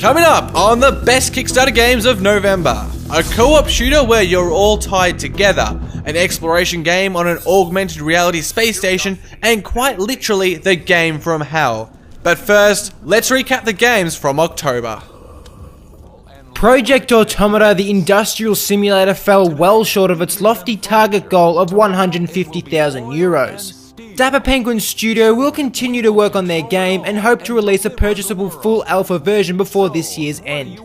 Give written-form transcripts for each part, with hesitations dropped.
Coming up on the best Kickstarter games of November, a co-op shooter where you're all tied together, an exploration game on an augmented reality space station, and quite literally the game from hell. But first, let's recap the games from October. Project Automata, the industrial simulator, fell well short of its lofty target goal of €150,000. Dapper Penguin Studio will continue to work on their game and hope to release a purchasable full alpha version before this year's end.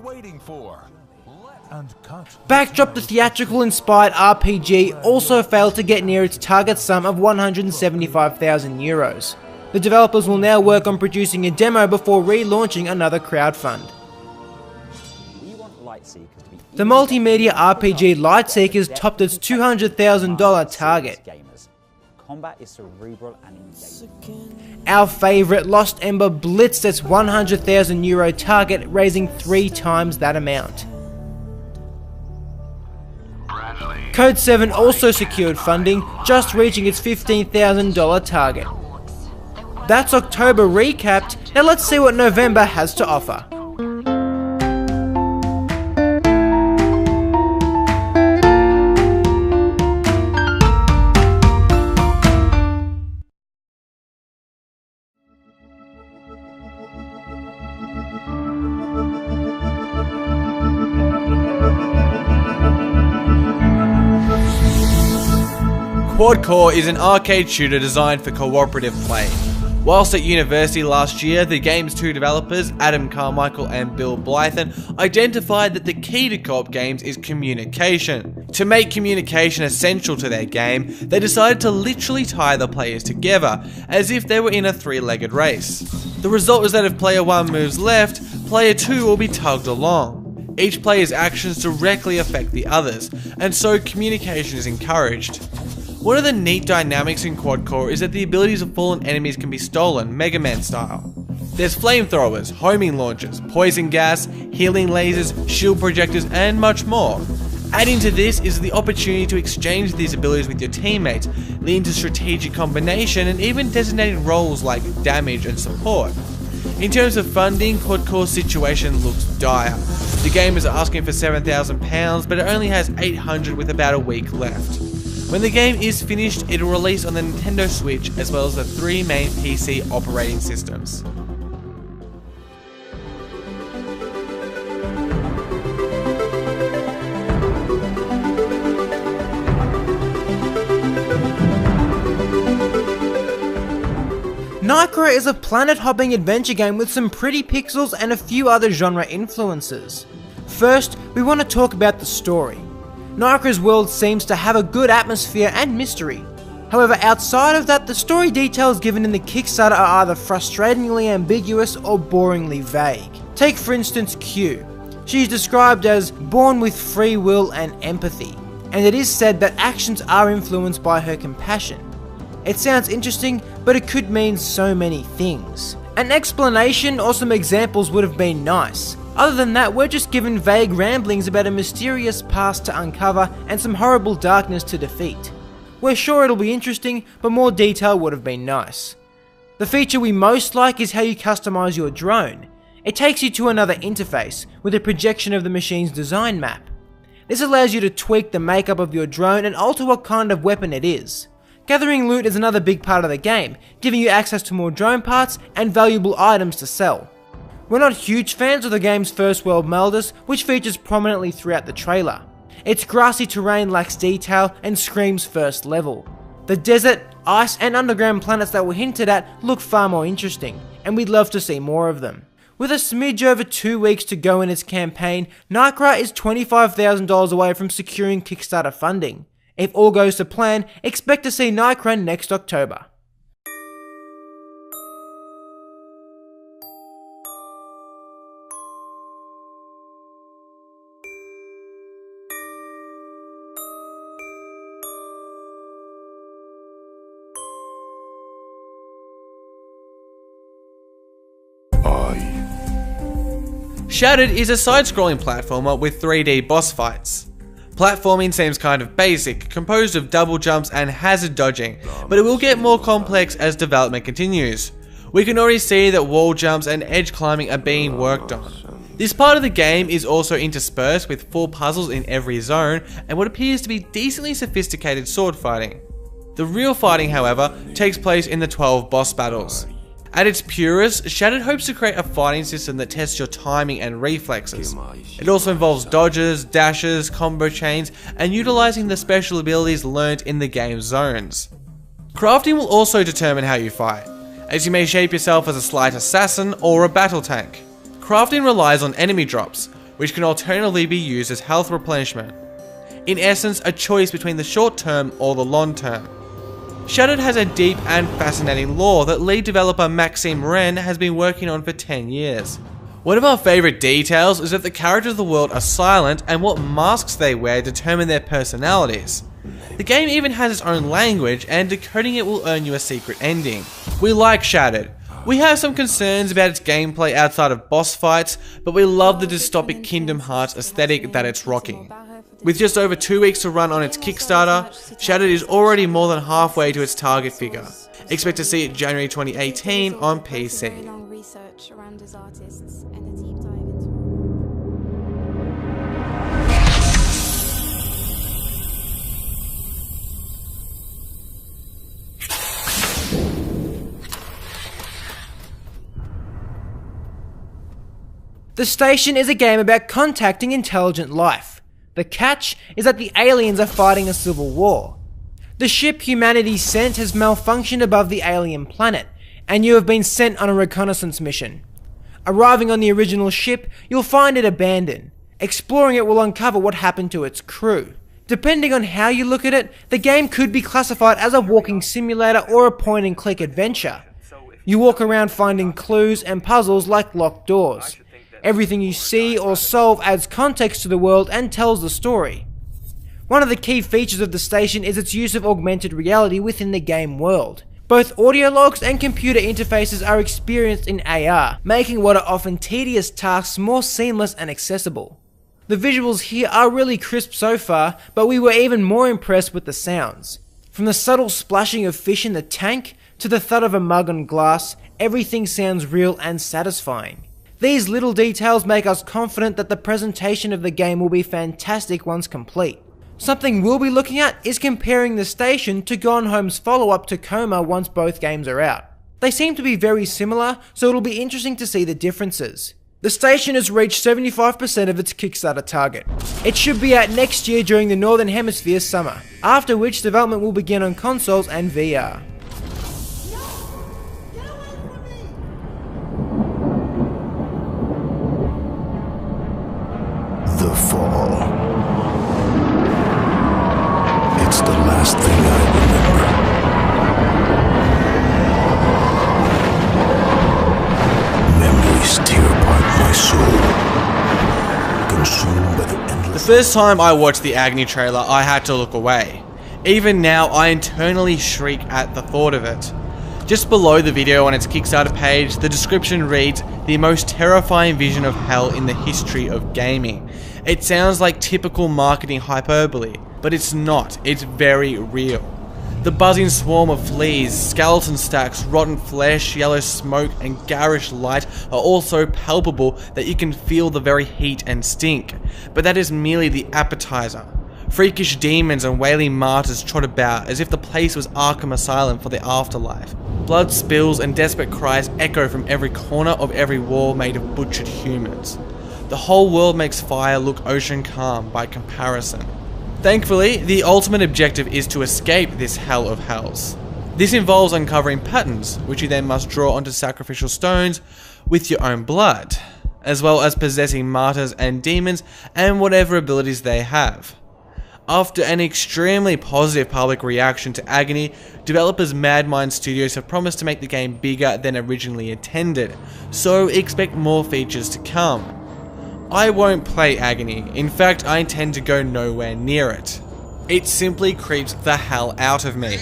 Backdrop, the theatrical inspired RPG, also failed to get near its target sum of €175,000. The developers will now work on producing a demo before relaunching another crowdfund. The multimedia RPG Lightseekers topped its $200,000 target. Combat is cerebral and engaging. Our favourite Lost Ember blitzed its €100,000 target, raising 3 times that amount. Code 7 also secured funding, just reaching its $15,000 target. That's October recapped, now let's see what November has to offer. Quadcore is an arcade shooter designed for cooperative play. Whilst at university last year, the game's 2 developers, Adam Carmichael and Bill Blythen, identified that the key to co-op games is communication. To make communication essential to their game, they decided to literally tie the players together, as if they were in a 3-legged race. The result is that if player 1 moves left, player 2 will be tugged along. Each player's actions directly affect the others, and so communication is encouraged. One of the neat dynamics in Quadcore is that the abilities of fallen enemies can be stolen, Mega Man style. There's flamethrowers, homing launchers, poison gas, healing lasers, shield projectors, and much more. Adding to this is the opportunity to exchange these abilities with your teammates, leading to strategic combination and even designating roles like damage and support. In terms of funding, Quadcore's situation looks dire. The game is asking for £7,000, but it only has 800 with about a week left. When the game is finished, it will release on the Nintendo Switch as well as the 3 main PC operating systems. Nycra is a planet-hopping adventure game with some pretty pixels and a few other genre influences. First, we want to talk about the story. Nycra's world seems to have a good atmosphere and mystery. However, outside of that, the story details given in the Kickstarter are either frustratingly ambiguous or boringly vague. Take for instance Q. She is described as born with free will and empathy, and it is said that actions are influenced by her compassion. It sounds interesting, but it could mean so many things. An explanation or some examples would have been nice. Other than that, we're just given vague ramblings about a mysterious past to uncover and some horrible darkness to defeat. We're sure it'll be interesting, but more detail would have been nice. The feature we most like is how you customize your drone. It takes you to another interface, with a projection of the machine's design map. This allows you to tweak the makeup of your drone and alter what kind of weapon it is. Gathering loot is another big part of the game, giving you access to more drone parts and valuable items to sell. We're not huge fans of the game's first world melders, which features prominently throughout the trailer. Its grassy terrain lacks detail and screams first level. The desert, ice and underground planets that were hinted at look far more interesting, and we'd love to see more of them. With a smidge over 2 weeks to go in its campaign, Nycra is $25,000 away from securing Kickstarter funding. If all goes to plan, expect to see Nycra next October. Shattered is a side-scrolling platformer with 3D boss fights. Platforming seems kind of basic, composed of double jumps and hazard dodging, but it will get more complex as development continues. We can already see that wall jumps and edge climbing are being worked on. This part of the game is also interspersed with 4 puzzles in every zone and what appears to be decently sophisticated sword fighting. The real fighting, however, takes place in the 12 boss battles. At its purest, Shattered hopes to create a fighting system that tests your timing and reflexes. It also involves dodges, dashes, combo chains, and utilizing the special abilities learned in the game's zones. Crafting will also determine how you fight, as you may shape yourself as a slight assassin or a battle tank. Crafting relies on enemy drops, which can alternatively be used as health replenishment. In essence, a choice between the short term or the long term. Shattered has a deep and fascinating lore that lead developer Maxime Ren has been working on for 10 years. One of our favourite details is that the characters of the world are silent and what masks they wear determine their personalities. The game even has its own language, and decoding it will earn you a secret ending. We like Shattered. We have some concerns about its gameplay outside of boss fights, but we love the dystopic Kingdom Hearts aesthetic that it's rocking. With just over 2 weeks to run on its Kickstarter, Shattered is already more than halfway to its target figure. Expect to see it January 2018 on PC. The Station is a game about contacting intelligent life. The catch is that the aliens are fighting a civil war. The ship humanity sent has malfunctioned above the alien planet, and you have been sent on a reconnaissance mission. Arriving on the original ship, you'll find it abandoned. Exploring it will uncover what happened to its crew. Depending on how you look at it, the game could be classified as a walking simulator or a point-and-click adventure. You walk around finding clues and puzzles like locked doors. Everything you see or solve adds context to the world and tells the story. One of the key features of the Station is its use of augmented reality within the game world. Both audio logs and computer interfaces are experienced in AR, making what are often tedious tasks more seamless and accessible. The visuals here are really crisp so far, but we were even more impressed with the sounds. From the subtle splashing of fish in the tank, to the thud of a mug on glass, everything sounds real and satisfying. These little details make us confident that the presentation of the game will be fantastic once complete. Something we'll be looking at is comparing the Station to Gone Home's follow-up Tacoma once both games are out. They seem to be very similar, so it'll be interesting to see the differences. The Station has reached 75% of its Kickstarter target. It should be out next year during the Northern Hemisphere summer, after which development will begin on consoles and VR. The fall. It's the last thing I remember. Memories tear apart my soul, consumed by the endless... The first time I watched the Agony trailer, I had to look away. Even now, I internally shriek at the thought of it. Just below the video on its Kickstarter page, the description reads, "The most terrifying vision of hell in the history of gaming." It sounds like typical marketing hyperbole, but it's not, it's very real. The buzzing swarm of fleas, skeleton stacks, rotten flesh, yellow smoke, and garish light are all so palpable that you can feel the very heat and stink. But that is merely the appetizer. Freakish demons and wailing martyrs trot about as if the place was Arkham Asylum for the afterlife. Blood spills and desperate cries echo from every corner of every wall made of butchered humans. The whole world makes fire look ocean calm by comparison. Thankfully, the ultimate objective is to escape this hell of hells. This involves uncovering patterns, which you then must draw onto sacrificial stones with your own blood, as well as possessing martyrs and demons and whatever abilities they have. After an extremely positive public reaction to Agony, developers Mad Mind Studios have promised to make the game bigger than originally intended, so expect more features to come. I won't play Agony, in fact I intend to go nowhere near it. It simply creeps the hell out of me.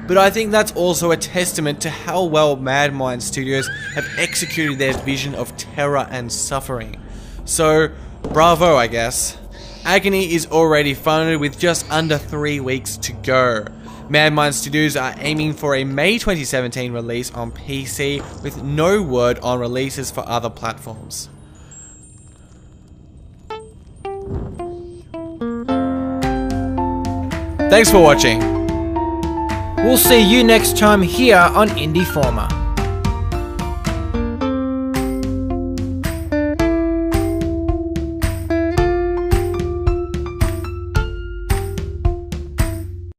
But I think that's also a testament to how well Mad Mind Studios have executed their vision of terror and suffering. So, bravo I guess. Agony is already funded with just under 3 weeks to go. Mad Mind Studios are aiming for a May 2017 release on PC with no word on releases for other platforms. Thanks for watching. We'll see you next time here on Indie Former.